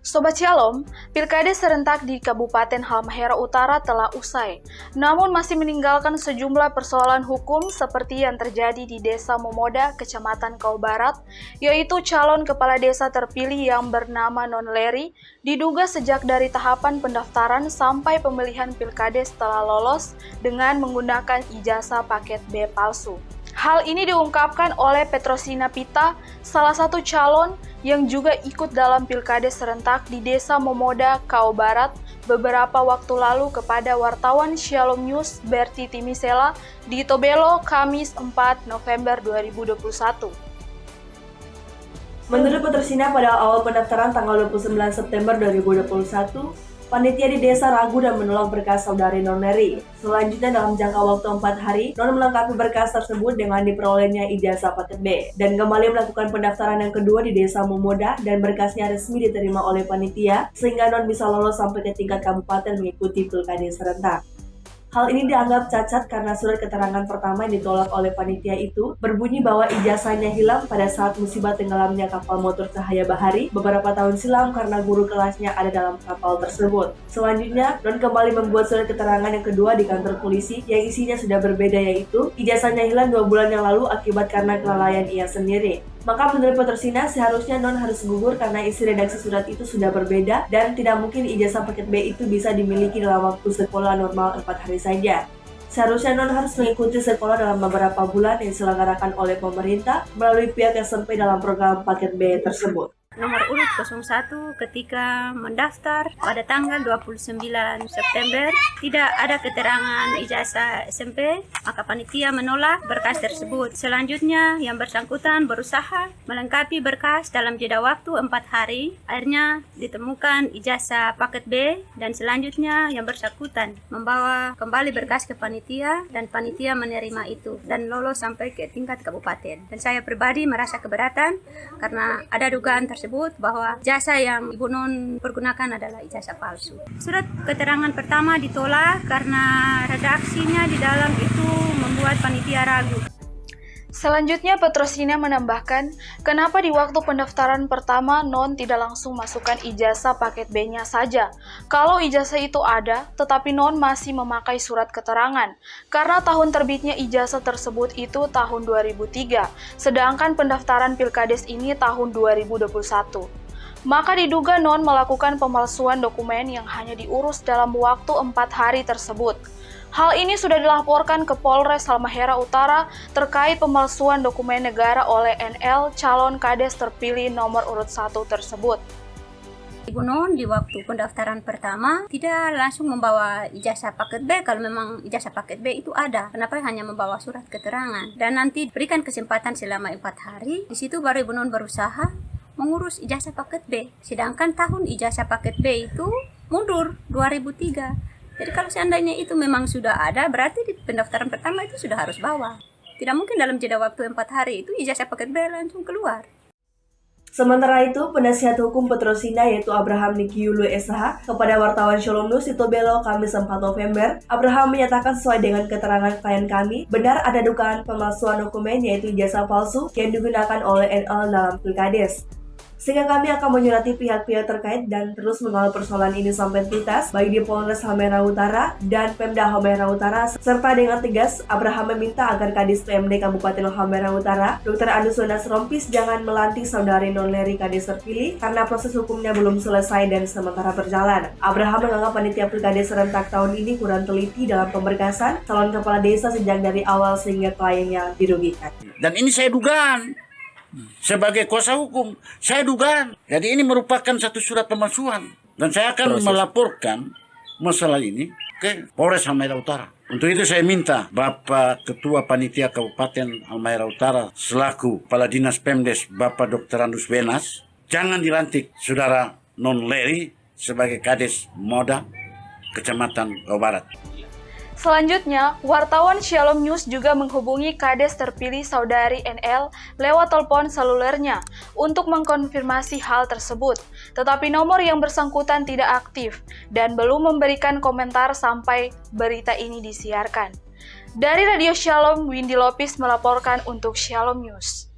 Sobat Shalom, Pilkada serentak di Kabupaten Halmahera Utara telah usai, namun masih meninggalkan sejumlah persoalan hukum seperti yang terjadi di Desa Momoda, Kecamatan Kau Barat, yaitu calon kepala desa terpilih yang bernama Non Leri, diduga sejak dari tahapan pendaftaran sampai pemilihan Pilkada setelah lolos dengan menggunakan ijazah paket B palsu. Hal ini diungkapkan oleh Petrosina Pita, salah satu calon yang juga ikut dalam Pilkada serentak di Desa Momoda, Kau Barat, beberapa waktu lalu kepada wartawan Shalom News Berti Timisela di Tobelo, Kamis 4 November 2021. Menurut Petrosina, pada awal pendaftaran tanggal 29 September 2021, panitia di desa ragu dan menolak berkas saudari Non Leri. Selanjutnya dalam jangka waktu 4 hari, Non melengkapi berkas tersebut dengan diperolehnya ijazah paket B dan kembali melakukan pendaftaran yang kedua di Desa Momoda dan berkasnya resmi diterima oleh panitia sehingga Non bisa lolos sampai ke tingkat kabupaten mengikuti Pilkada serentak. Hal ini dianggap cacat karena surat keterangan pertama yang ditolak oleh panitia itu berbunyi bahwa ijazahnya hilang pada saat musibah tenggelamnya kapal motor Cahaya Bahari beberapa tahun silam karena guru kelasnya ada dalam kapal tersebut. Selanjutnya, Non kembali membuat surat keterangan yang kedua di kantor polisi yang isinya sudah berbeda, yaitu ijazahnya hilang 2 bulan yang lalu akibat karena kelalaian ia sendiri. Maka menurut Petrosina, seharusnya Non harus gugur karena isi redaksi surat itu sudah berbeda dan tidak mungkin ijazah paket B itu bisa dimiliki dalam waktu sekolah normal 4 hari saja. Seharusnya Non harus mengikuti sekolah dalam beberapa bulan yang diselenggarakan oleh pemerintah melalui pihak SMP dalam program paket B tersebut. Nomor urut 01 ketika mendaftar pada tanggal 29 September tidak ada keterangan ijazah SMP, maka panitia menolak berkas tersebut. Selanjutnya yang bersangkutan berusaha melengkapi berkas dalam jeda waktu 4 hari. Akhirnya ditemukan ijazah paket B dan selanjutnya yang bersangkutan membawa kembali berkas ke panitia dan panitia menerima itu dan lolos sampai ke tingkat kabupaten. Dan saya pribadi merasa keberatan karena ada dugaan tersebut bahwa jasa yang Ibu Non pergunakan adalah ijazah palsu. Surat keterangan pertama ditolak karena redaksinya di dalam itu membuat panitia ragu. Selanjutnya, Petrosina menambahkan, kenapa di waktu pendaftaran pertama Non tidak langsung masukkan ijazah paket B-nya saja? Kalau ijazah itu ada, tetapi Non masih memakai surat keterangan, karena tahun terbitnya ijazah tersebut itu tahun 2003, sedangkan pendaftaran Pilkades ini tahun 2021. Maka diduga Non melakukan pemalsuan dokumen yang hanya diurus dalam waktu 4 hari tersebut. Hal ini sudah dilaporkan ke Polres Halmahera Utara terkait pemalsuan dokumen negara oleh NL calon kades terpilih nomor urut 1 tersebut. Ibu Non di waktu pendaftaran pertama tidak langsung membawa ijazah paket B kalau memang ijazah paket B itu ada. Kenapa hanya membawa surat keterangan? Dan nanti berikan kesempatan selama 4 hari, di situ baru Ibu Non berusaha mengurus ijazah paket B. Sedangkan tahun ijazah paket B itu mundur 2003. Jadi kalau seandainya itu memang sudah ada, berarti di pendaftaran pertama itu sudah harus bawa. Tidak mungkin dalam jeda waktu 4 hari itu ijazah paket B langsung keluar. Sementara itu, penasihat hukum Petrosina yaitu Abraham Nikiulu SH kepada wartawan Shalom News di Tobelo, Kamis 4 November, Abraham menyatakan sesuai dengan keterangan klien kami, benar ada dugaan pemalsuan dokumen yaitu ijazah palsu yang digunakan oleh NL dalam Pilkades. Sehingga kami akan menyurati pihak-pihak terkait dan terus mengawal persoalan ini sampai tuntas, baik di Polres Halmahera Utara dan Pemda Halmahera Utara, serta dengan tegas, Abraham meminta agar Kadis PMD Kabupaten Halmahera Utara, Dr. Andusonas Rompis jangan melantik saudari Non Leri Kadis terpilih karena proses hukumnya belum selesai dan sementara berjalan. Abraham menganggap panitia Pilkada serentak tahun ini kurang teliti dalam pemberkasan calon kepala desa sejak dari awal sehingga kliennya dirugikan. Dan ini saya dugaan. Sebagai kuasa hukum, saya dugaan. Jadi ini merupakan satu surat pemalsuan. Dan saya akan melaporkan masalah ini ke Polres Halmahera Utara. Untuk itu saya minta Bapak Ketua Panitia Kabupaten Halmahera Utara selaku Kepala Dinas Pemdes Bapak Dr. Andus Wenas, jangan dilantik Saudara Non Leri sebagai Kades Moda Kecamatan Kau Barat. Selanjutnya, wartawan Shalom News juga menghubungi Kades terpilih saudari NL lewat telepon selulernya untuk mengkonfirmasi hal tersebut. Tetapi nomor yang bersangkutan tidak aktif dan belum memberikan komentar sampai berita ini disiarkan. Dari Radio Shalom, Windy Lopis melaporkan untuk Shalom News.